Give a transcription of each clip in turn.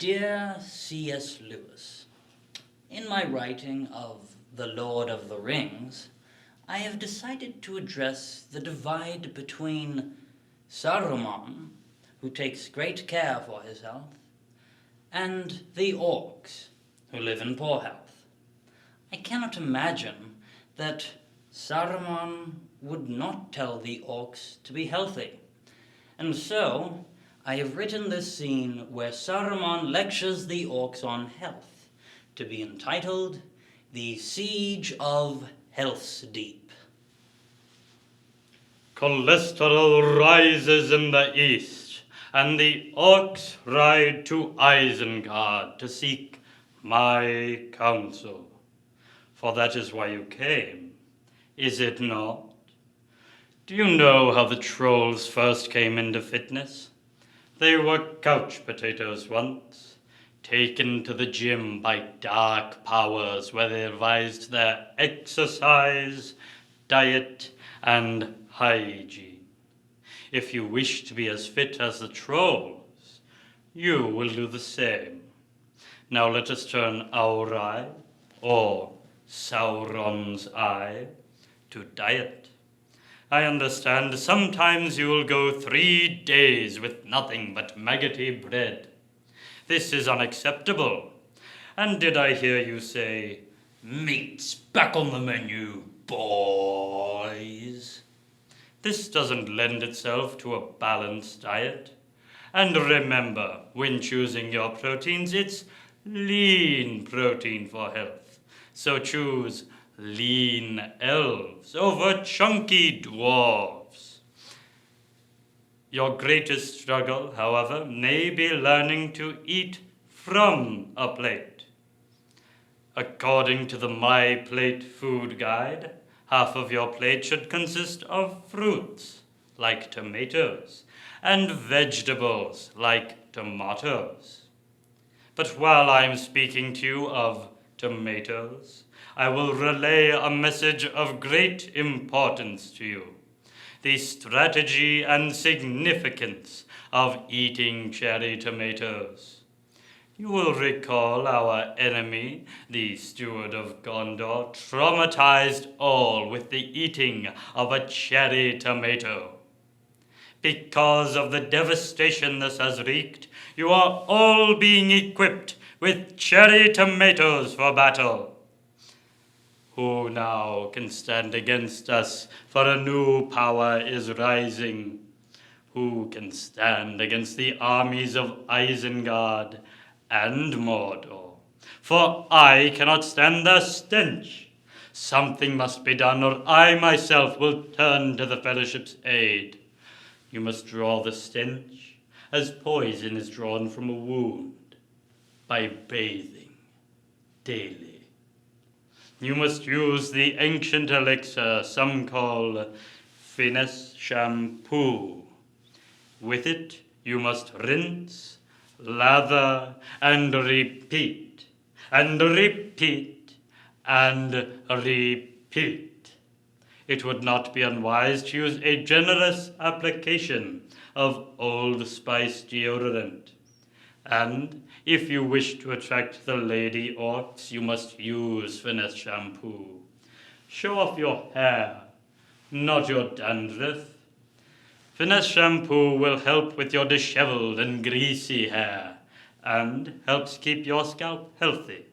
Dear C.S. Lewis, in my writing of The Lord of the Rings, I have decided to address the divide between Saruman, who takes great care for his health, and the orcs, who live in poor health. I cannot imagine that Saruman would not tell the orcs to be healthy, and so I have written this scene where Saruman lectures the orcs on health, to be entitled The Siege of Hell's Deep. Cholesterol rises in the east, and the orcs ride to Isengard to seek my counsel. For that is why you came, is it not? Do you know how the trolls first came into fitness? They were couch potatoes once, taken to the gym by dark powers where they advised their exercise, diet, and hygiene. If you wish to be as fit as the trolls, you will do the same. Now let us turn our eye, or Sauron's eye, to diet. I understand sometimes you will go 3 days with nothing but maggoty bread. This is unacceptable. And did I hear you say, "Meat's back on the menu, boys"? This doesn't lend itself to a balanced diet. And remember, when choosing your proteins, it's lean protein for health. So choose lean elves over chunky dwarves. Your greatest struggle, however, may be learning to eat from a plate. According to the My Plate food guide, half of your plate should consist of fruits, like tomatoes, and vegetables, like tomatoes. But while I'm speaking to you of tomatoes, I will relay a message of great importance to you: the strategy and significance of eating cherry tomatoes. You will recall our enemy, the Steward of Gondor, traumatized all with the eating of a cherry tomato. Because of the devastation this has wreaked, you are all being equipped with cherry tomatoes for battle. Who now can stand against us? For a new power is rising. Who can stand against the armies of Isengard and Mordor? For I cannot stand their stench. Something must be done, or I myself will turn to the Fellowship's aid. You must draw the stench as poison is drawn from a wound, by bathing daily. You must use the ancient elixir some call finesse shampoo. With it, you must rinse, lather, and repeat, and repeat, and repeat. It would not be unwise to use a generous application of Old Spice deodorant. And if you wish to attract the lady orcs, you must use finesse shampoo. Show off your hair, not your dandruff. Finesse shampoo will help with your disheveled and greasy hair, and helps keep your scalp healthy.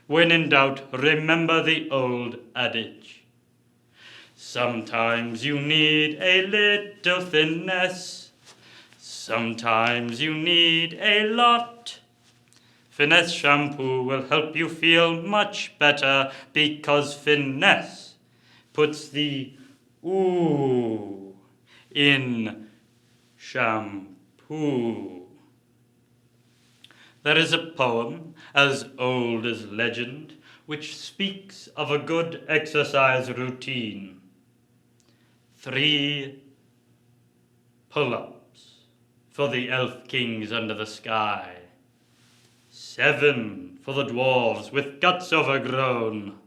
When in doubt, remember the old adage: sometimes you need a little finesse, sometimes you need a lot. Finesse shampoo will help you feel much better, because finesse puts the ooh in shampoo. There is a poem as old as legend which speaks of a good exercise routine. 3 pull-ups for the elf kings under the sky. 7 for the dwarves with guts overgrown.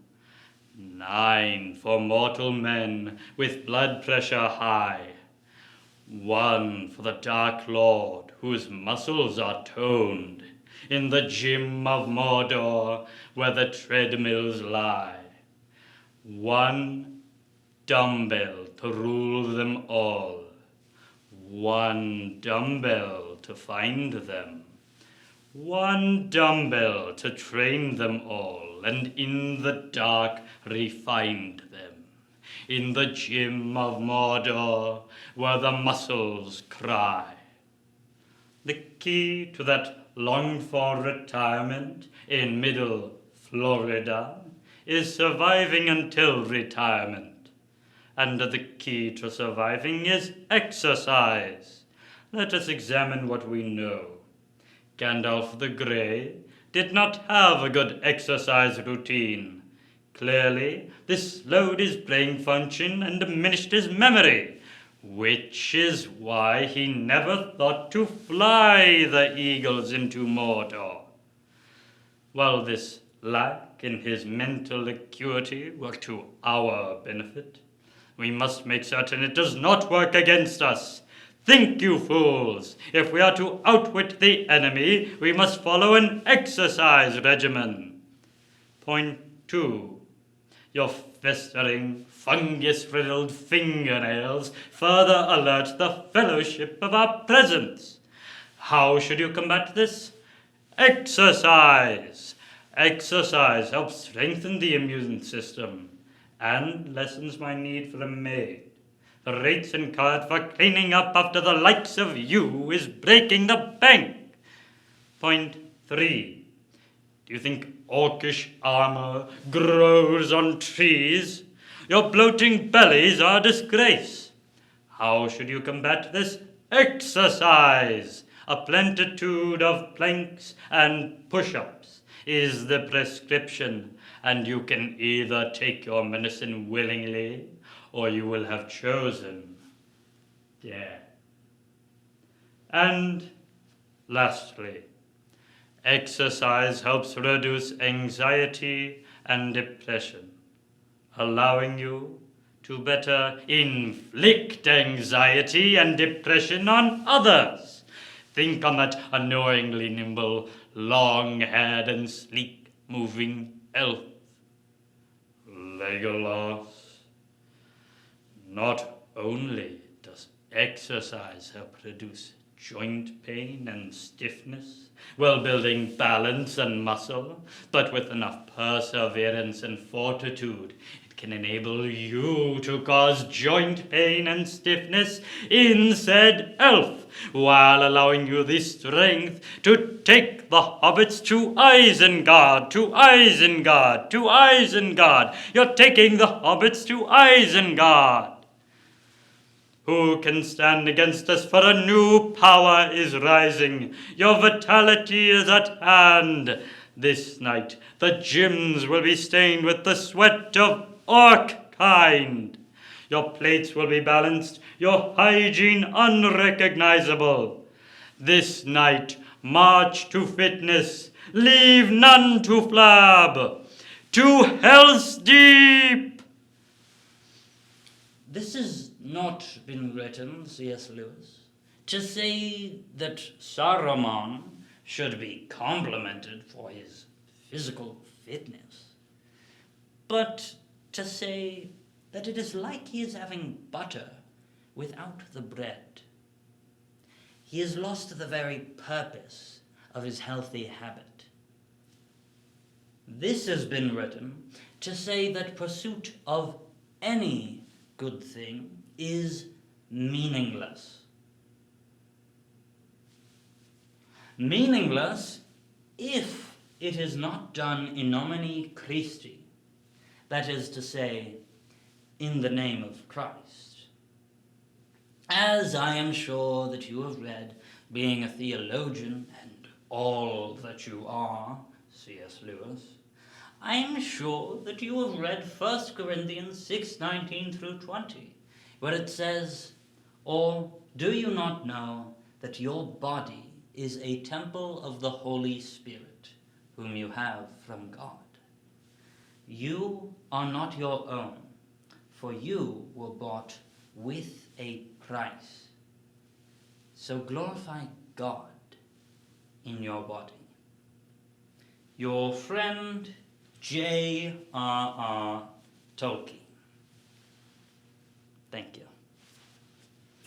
9 for mortal men with blood pressure high. 1 for the Dark Lord whose muscles are toned. in the gym of Mordor where the treadmills lie. One dumbbell to rule them all, one dumbbell to find them, one dumbbell to train them all, and in the dark refined them, in the gym of Mordor where the muscles cry. The key to that longed-for retirement in middle Florida is surviving until retirement. And the key to surviving is exercise. Let us examine what we know. Gandalf the Grey did not have a good exercise routine. Clearly, this slowed his brain function and diminished his memory, which is why he never thought to fly the eagles into Mordor. While this lack in his mental acuity worked to our benefit, we must make certain it does not work against us. Think, you fools! If we are to outwit the enemy, we must follow an exercise regimen. Point 2. Your festering, fungus-riddled fingernails further alert the fellowship of our presence. How should you combat this? Exercise! Exercise helps strengthen the immune system and lessens my need for a maid. The ration card for cleaning up after the likes of you is breaking the bank. Point 3. Do you think orcish armor grows on trees? Your bloating bellies are a disgrace. How should you combat this? Exercise! A plentitude of planks and push-ups is the prescription, and you can either take your medicine willingly or you will have chosen death. And lastly, exercise helps reduce anxiety and depression, allowing you to better inflict anxiety and depression on others. Think on that annoyingly nimble, long-haired and sleek-moving elf, Legolas. Not only does exercise help reduce joint pain and stiffness, while building balance and muscle, but with enough perseverance and fortitude, it can enable you to cause joint pain and stiffness in said elf, while allowing you the strength to take the hobbits to Isengard, to Isengard, to Isengard. You're taking the hobbits to Isengard. Who can stand against us? For a new power is rising. Your vitality is at hand. This night, the gyms will be stained with the sweat of orc kind. Your plates will be balanced, your hygiene unrecognizable. This night, march to fitness. Leave none to flab. To Hell's Deep! This has not been written, C.S. Lewis, to say that Saruman should be complimented for his physical fitness, but to say that it is like he is having butter without the bread. He has lost the very purpose of his healthy habit. This has been written to say that pursuit of any good thing is meaningless. Meaningless if it is not done in nomine Christi, that is to say, in the name of Christ. As I am sure that you have read, being a theologian and all that you are, C.S. Lewis, I am sure that you have read 1 Corinthians 6:19 through 20, where it says, "Or do you not know that your body is a temple of the Holy Spirit, whom you have from God? You are not your own, for you were bought with a price. So glorify God in your body." Your friend, J.R.R. Tolkien.